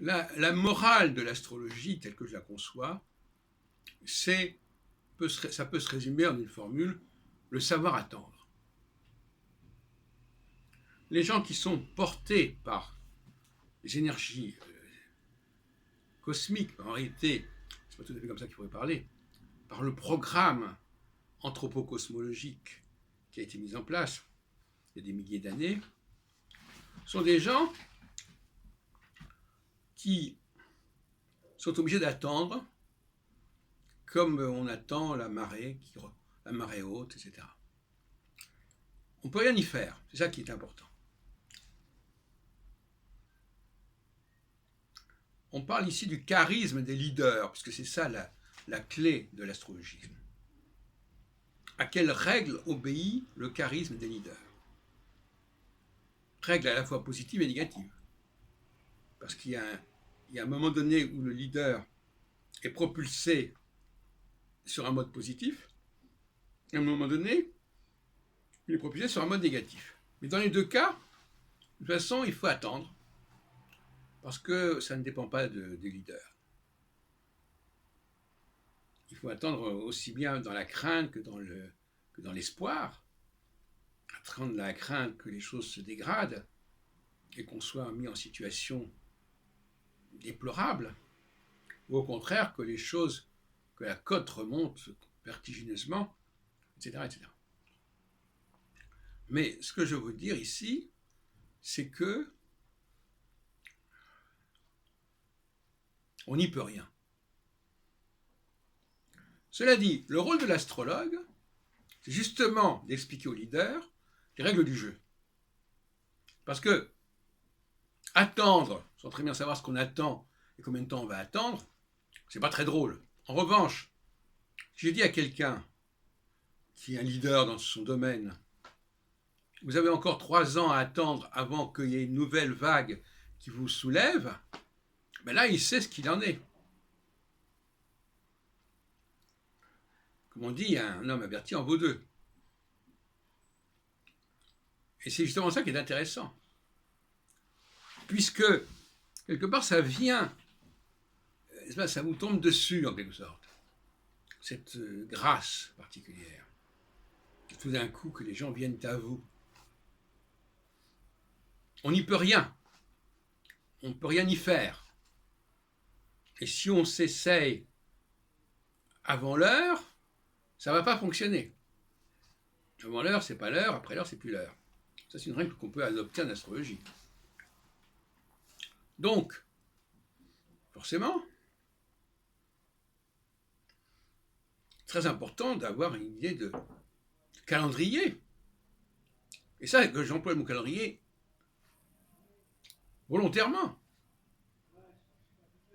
La morale de l'astrologie, telle que je la conçois, ça peut se résumer en une formule, le savoir attendre. Les gens qui sont portés par les énergies cosmiques, en réalité, c'est pas tout à fait comme ça qu'il faudrait parler, par le programme anthropo-cosmologique qui a été mis en place il y a des milliers d'années, sont des gens qui sont obligés d'attendre comme on attend la marée haute, etc. On ne peut rien y faire, c'est ça qui est important. On parle ici du charisme des leaders, puisque c'est ça la clé de l'astrologie. À quelle règle obéit le charisme des leaders? Règle à la fois positive et négative. Parce qu'il y a un moment donné où le leader est propulsé sur un mode positif, et à un moment donné, il est propulsé sur un mode négatif. Mais dans les deux cas, de toute façon, il faut attendre, parce que ça ne dépend pas des leaders. Il faut attendre aussi bien dans la crainte que dans l'espoir, attendre la crainte que les choses se dégradent et qu'on soit mis en situation déplorable, ou au contraire que la cote remonte vertigineusement, etc., etc. Mais ce que je veux dire ici, c'est que on n'y peut rien. Cela dit, le rôle de l'astrologue, c'est justement d'expliquer aux leaders les règles du jeu. Parce que attendre, sans très bien savoir ce qu'on attend et combien de temps on va attendre, c'est pas très drôle. En revanche, si je dis à quelqu'un qui est un leader dans son domaine, vous avez encore 3 ans à attendre avant qu'il y ait une nouvelle vague qui vous soulève, ben là, il sait ce qu'il en est. Comme on dit, un homme averti en vaut deux. Et c'est justement ça qui est intéressant. Puisque, quelque part, ça vient, ça vous tombe dessus, en quelque sorte. Cette grâce particulière. Tout d'un coup, que les gens viennent à vous. On n'y peut rien. On ne peut rien y faire. Et si on s'essaye avant l'heure, ça ne va pas fonctionner. Avant l'heure, c'est pas l'heure, après l'heure, c'est plus l'heure. Ça, c'est une règle qu'on peut adopter en astrologie. Donc, forcément, très important d'avoir une idée de calendrier. Et ça, que j'emploie le mot calendrier volontairement.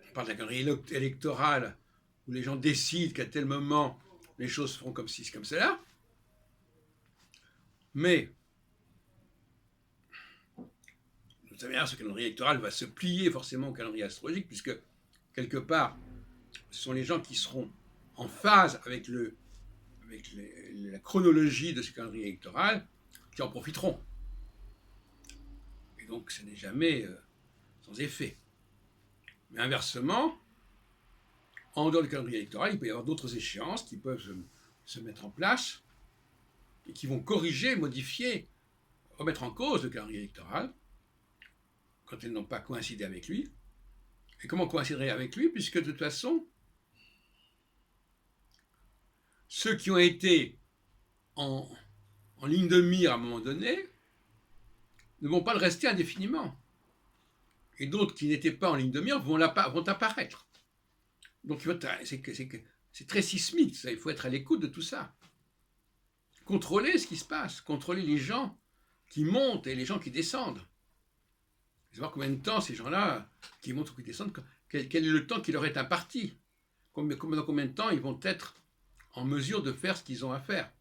On parle d'un calendrier électoral où les gens décident qu'à tel moment, les choses seront comme ci, comme cela. Mais, vous savez bien, ce calendrier électoral va se plier forcément au calendrier astrologique, puisque, quelque part, ce sont les gens qui seront en phase avec la chronologie de ce calendrier électoral qui en profiteront. Et donc, ce n'est jamais sans effet. Mais inversement, en dehors du calendrier électoral, il peut y avoir d'autres échéances qui peuvent se mettre en place et qui vont corriger, modifier, remettre en cause le calendrier électoral quand elles n'ont pas coïncidé avec lui. Et comment coïncider avec lui, puisque de toute façon, ceux qui ont été en ligne de mire à un moment donné ne vont pas le rester indéfiniment. Et d'autres qui n'étaient pas en ligne de mire vont apparaître. Donc c'est très sismique, ça. Il faut être à l'écoute de tout ça. Contrôler ce qui se passe, contrôler les gens qui montent et les gens qui descendent. Savoir combien de temps ces gens-là qui montent ou qui descendent, quel est le temps qui leur est imparti, dans combien de temps ils vont être en mesure de faire ce qu'ils ont à faire,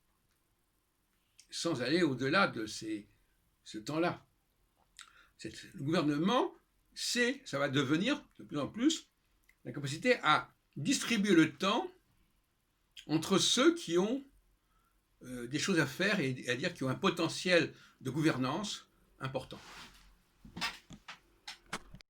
sans aller au-delà de ce temps-là. Le gouvernement, ça va devenir de plus en plus la capacité à distribuer le temps entre ceux qui ont des choses à faire et à dire qui ont un potentiel de gouvernance important.